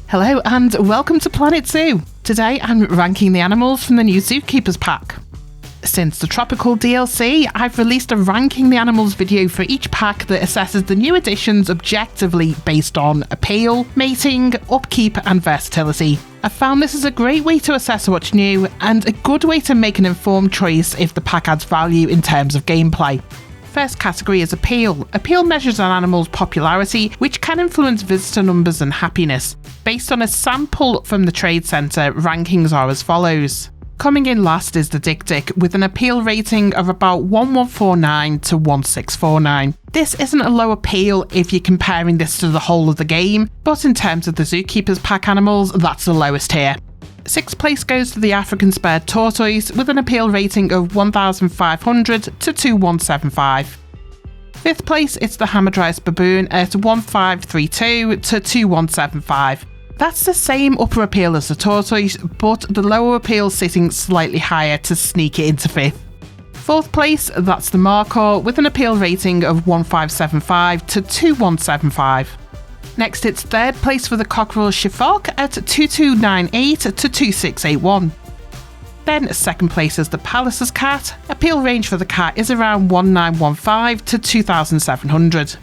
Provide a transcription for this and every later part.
Hello and welcome to Planet Zoo. Today I'm ranking the animals from the new Zookeepers Pack. Since the Tropical DLC, I've released a ranking the animals video for each pack that assesses the new additions objectively based on appeal, mating, upkeep and versatility. I found this is a great way to assess what's new and a good way to make an informed choice if the pack adds value in terms of gameplay. First category is appeal. Appeal measures an animal's popularity, which can influence visitor numbers and happiness. Based on a sample from the Trade Centre, rankings are as follows. Coming in last is the Dik-Dik with an appeal rating of about 1149 to 1649. This isn't a low appeal if you're comparing this to the whole of the game, but in terms of the Zookeepers Pack animals, that's the lowest here. Sixth place goes to the African Spurred Tortoise with an appeal rating of 1500 to 2175. Fifth place is the Hamadryas Baboon at 1532 to 2175. That's the same upper appeal as the tortoise, but the lower appeal sitting slightly higher to sneak it into fifth. Fourth place, that's the Markhor with an appeal rating of 1575 to 2175. Next, it's third place for the Coquerel Sifaka at 2298 to 2681. Then second place is the Pallas cat. Appeal range for the cat is around 1915 to 2700.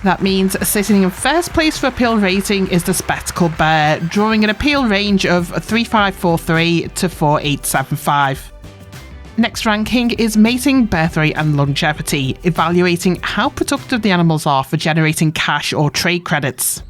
That means sitting in first place for appeal rating is the Spectacled Bear, drawing an appeal range of 3543 to 4875. Next ranking is mating, birth rate and longevity, evaluating how productive the animals are for generating cash or trade credits.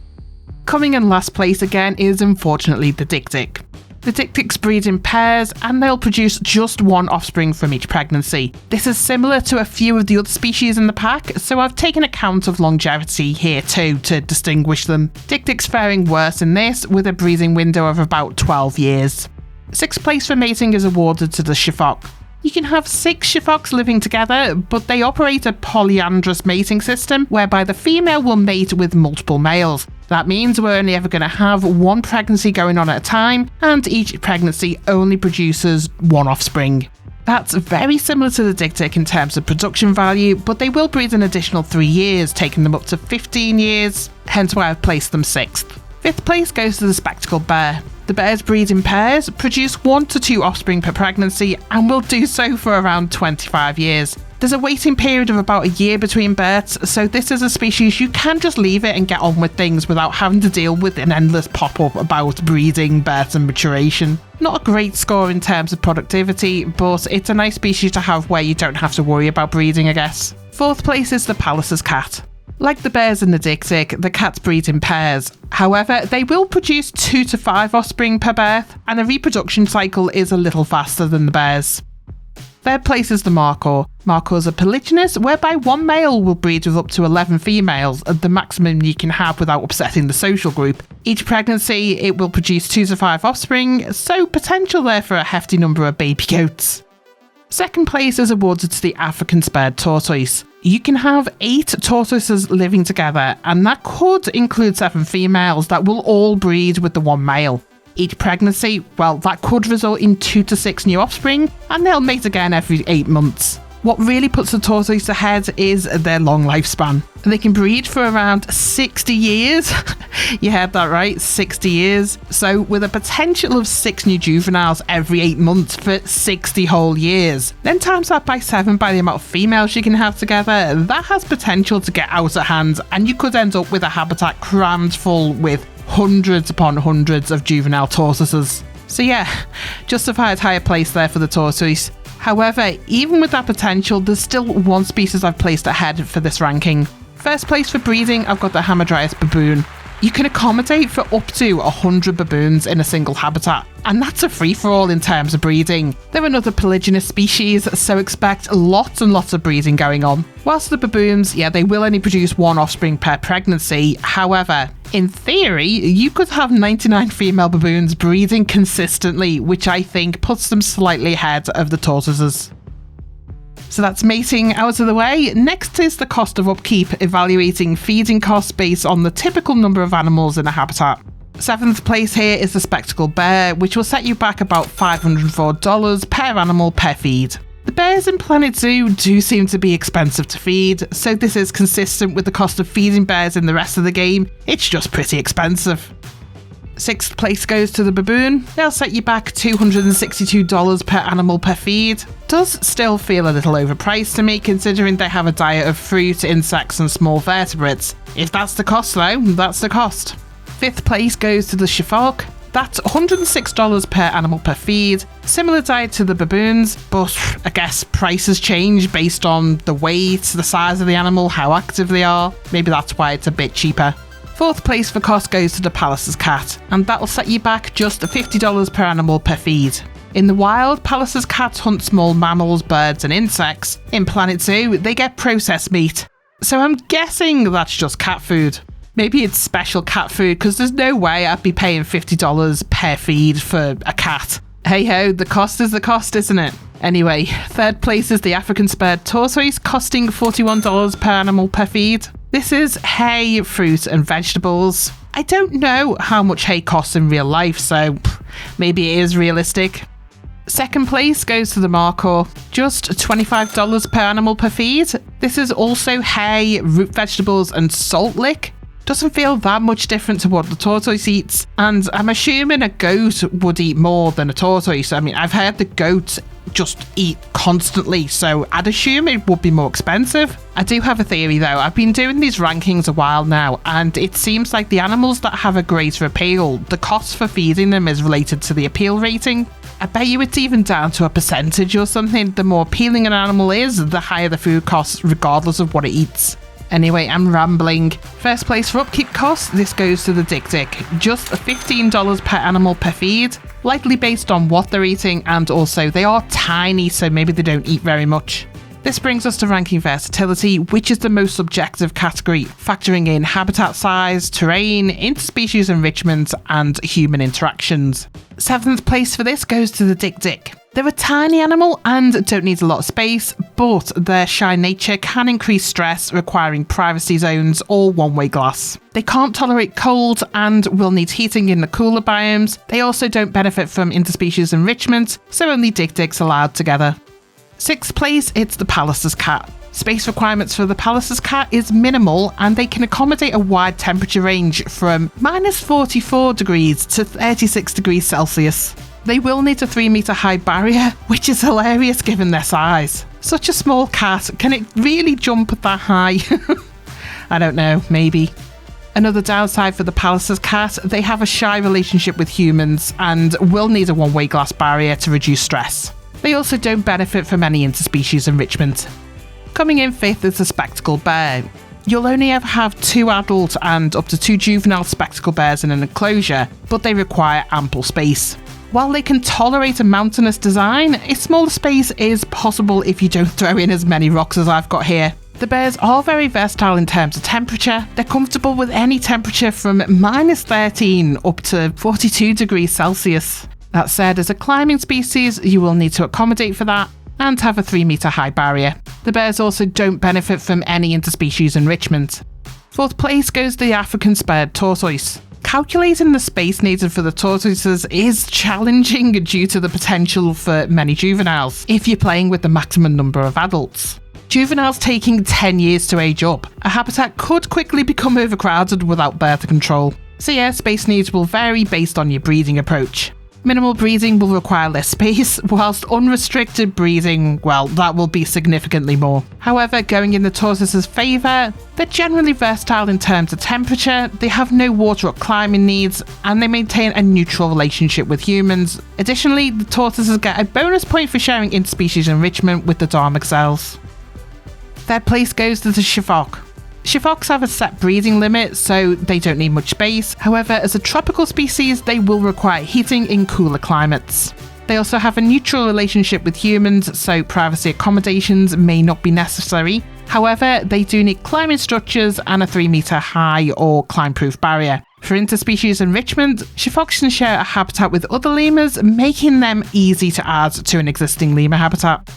Coming in last place again is unfortunately the Dik-Dik. The Dik-Diks breed in pairs and they'll produce just one offspring from each pregnancy. This is similar to a few of the other species in the pack, so I've taken account of longevity here too to distinguish them. Dik-Dik's faring worse in this with a breeding window of about 12 years. Sixth place for mating is awarded to the Sifaka. You can have 6 Sifakas living together, but they operate a polyandrous mating system whereby the female will mate with multiple males. That means we're only ever going to have one pregnancy going on at a time, and each pregnancy only produces one offspring. That's very similar to the Dik-Dik in terms of production value, but they will breed an additional 3 years, taking them up to 15 years, hence why I've placed them 6th. Fifth place goes to the Spectacled Bear. The bears breed in pairs, produce 1 to 2 offspring per pregnancy, and will do so for around 25 years. There's a waiting period of about a year between births, so this is a species you can just leave it and get on with things without having to deal with an endless pop-up about breeding, birth and maturation. Not a great score in terms of productivity, but it's a nice species to have where you don't have to worry about breeding, I guess. Fourth place is the Pallas cat. Like the bears and the Dik-Dik, the cats breed in pairs. However, they will produce 2 to 5 offspring per birth, and the reproduction cycle is a little faster than the bears. Third place is the Markhor. Markhors are polygynous, whereby one male will breed with up to 11 females, the maximum you can have without upsetting the social group. Each pregnancy, it will produce 2 to 5 offspring, so potential there for a hefty number of baby goats. Second place is awarded to the African Spurred Tortoise. You can have 8 tortoises living together, and that could include 7 females that will all breed with the one male. Each pregnancy, well, that could result in 2 to 6 new offspring, and they'll mate again every 8 months. What really puts the tortoise ahead is their long lifespan. They can breed for around 60 years. You heard that right, 60 years. So with a potential of 6 new juveniles every 8 months for 60 whole years. Then times that by 7 by the amount of females you can have together, that has potential to get out of hand, and you could end up with a habitat crammed full with hundreds upon hundreds of juvenile tortoises. So yeah, justified higher place there for the tortoise. However, even with that potential, there's still one species I've placed ahead for this ranking. First place for breeding, I've got the Hamadryas Baboon. You can accommodate for up to 100 baboons in a single habitat, and that's a free-for-all in terms of breeding. They're another polygynous species, so expect lots and lots of breeding going on. Whilst the baboons, yeah, they will only produce 1 offspring per pregnancy. However, in theory, you could have 99 female baboons breeding consistently, which I think puts them slightly ahead of the tortoises. So that's mating out of the way. Next is the cost of upkeep, evaluating feeding costs based on the typical number of animals in a habitat. 7th place here is the Spectacled Bear, which will set you back about $504 per animal per feed. The bears in Planet Zoo do seem to be expensive to feed, so this is consistent with the cost of feeding bears in the rest of the game. It's just pretty expensive. 6th place goes to the baboon. They'll set you back $262 per animal per feed. Does still feel a little overpriced to me, considering they have a diet of fruit, insects and small vertebrates. If that's the cost though, that's the cost. 5th place goes to the Sifaka. That's $106 per animal per feed. Similar diet to the baboons, but I guess prices change based on the weight, the size of the animal, how active they are. Maybe that's why it's a bit cheaper. 4th place for cost goes to the Pallas cat, and that'll set you back just $50 per animal per feed. In the wild, Pallas cats hunt small mammals, birds and insects. In Planet Zoo, they get processed meat. So I'm guessing that's just cat food. Maybe it's special cat food, because there's no way I'd be paying $50 per feed for a cat. Hey ho, the cost is the cost, isn't it? Anyway, 3rd place is the African Spurred Tortoise, costing $41 per animal per feed. This is hay, fruit and vegetables. I don't know how much hay costs in real life, so maybe it is realistic. 2nd place goes to the Markhor, just $25 per animal per feed. This is also hay, root vegetables and salt lick. Doesn't feel that much different to what the tortoise eats, and I'm assuming a goat would eat more than a tortoise. I mean, I've heard the goats just eat constantly, so I'd assume it would be more expensive. I do have a theory though. I've been doing these rankings a while now, and it seems like the animals that have a greater appeal, the cost for feeding them is related to the appeal rating. I bet you it's even down to a percentage or something. The more appealing an animal is, the higher the food costs, regardless of what it eats. Anyway, I'm rambling. 1st place for upkeep cost, this goes to the Dik-Dik. Just $15 per animal per feed, likely based on what they're eating, and also they are tiny, so maybe they don't eat very much. This brings us to ranking versatility, which is the most subjective category, factoring in habitat size, terrain, interspecies enrichment, and human interactions. 7th place for this goes to the Dik-Dik. They're a tiny animal and don't need a lot of space, but their shy nature can increase stress, requiring privacy zones or one-way glass. They can't tolerate cold and will need heating in the cooler biomes. They also don't benefit from interspecies enrichment, so only Dik-Diks allowed together. 6th place, it's the Pallas cat. Space requirements for the Pallas cat is minimal, and they can accommodate a wide temperature range from -44 degrees to 36 degrees Celsius. They will need a 3-meter high barrier, which is hilarious given their size. Such a small cat, can it really jump that high? I don't know, maybe. Another downside for the Pallas cat, they have a shy relationship with humans and will need a one-way glass barrier to reduce stress. They also don't benefit from any interspecies enrichment. Coming in 5th is the spectacled bear. You'll only ever have 2 adult and up to 2 juvenile spectacled bears in an enclosure, but they require ample space. While they can tolerate a mountainous design, a smaller space is possible if you don't throw in as many rocks as I've got here. The bears are very versatile in terms of temperature. They're comfortable with any temperature from -13 up to 42 degrees Celsius. That said, as a climbing species, you will need to accommodate for that and have a 3-meter high barrier. The bears also don't benefit from any interspecies enrichment. 4th place goes the African Spurred Tortoise. Calculating the space needed for the tortoises is challenging due to the potential for many juveniles if you're playing with the maximum number of adults. Juveniles taking 10 years to age up, a habitat could quickly become overcrowded without birth control. So yeah, space needs will vary based on your breeding approach. Minimal breeding will require less space, whilst unrestricted breeding, well, that will be significantly more. However, going in the tortoises' favour, they're generally versatile in terms of temperature, they have no water or climbing needs, and they maintain a neutral relationship with humans. Additionally, the tortoises get a bonus point for sharing interspecies enrichment with the Darmexels. 3rd place goes to the Sifaka. Sifakas have a set breeding limit, so they don't need much space. However, as a tropical species, they will require heating in cooler climates. They also have a neutral relationship with humans, so privacy accommodations may not be necessary. However, they do need climbing structures and a 3-meter high or climb-proof barrier. For interspecies enrichment, Sifakas can share a habitat with other lemurs, making them easy to add to an existing lemur habitat.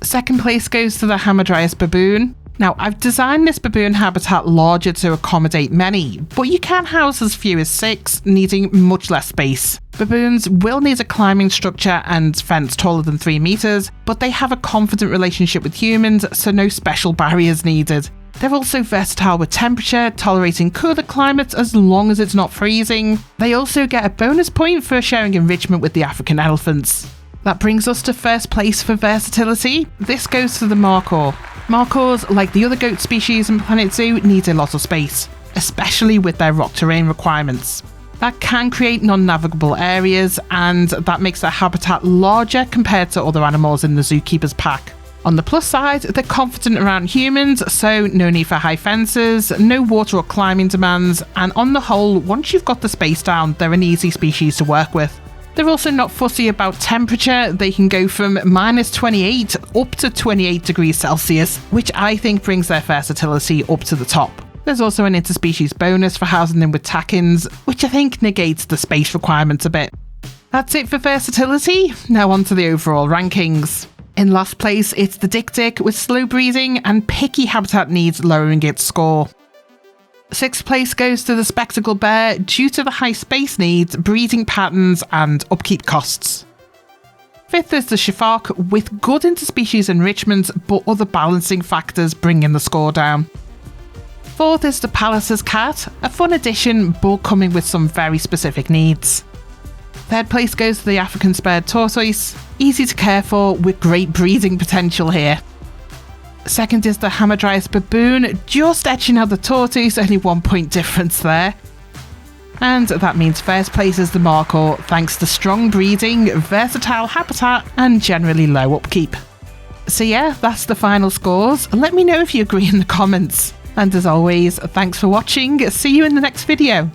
2nd place goes to the Hamadryas Baboon. Now, I've designed this baboon habitat larger to accommodate many, but you can house as few as 6, needing much less space. Baboons will need a climbing structure and fence taller than 3 meters, but they have a confident relationship with humans, so no special barriers needed. They're also versatile with temperature, tolerating cooler climates as long as it's not freezing. They also get a bonus point for sharing enrichment with the African elephants. That brings us to first place for versatility. This goes to the Markhor. Markhors, like the other goat species in Planet Zoo, need a lot of space, especially with their rock terrain requirements. That can create non-navigable areas, and that makes their habitat larger compared to other animals in the Zookeepers pack. On the plus side, they're confident around humans, so no need for high fences, no water or climbing demands, and on the whole, once you've got the space down, they're an easy species to work with. They're also not fussy about temperature. They can go from -28 up to 28 degrees Celsius, which I think brings their versatility up to the top. There's also an interspecies bonus for housing them with tackins, which I think negates the space requirements a bit. That's it for versatility. Now on to the overall rankings. In last place, it's the Dik-Dik with slow breeding and picky habitat needs lowering its score. 6th place goes to the spectacled bear due to the high space needs, breeding patterns and upkeep costs. 5th is the Sifaka with good interspecies enrichment, but other balancing factors bringing the score down. 4th is the Pallas cat, a fun addition but coming with some very specific needs. 3rd place goes to the African Spurred Tortoise, easy to care for with great breeding potential here. 2nd is the Hamadryas Baboon, just edging out the tortoise, only 1 point difference there. And that means 1st place is the Markhor, thanks to strong breeding, versatile habitat and generally low upkeep. So yeah, that's the final scores. Let me know if you agree in the comments. And as always, thanks for watching, see you in the next video.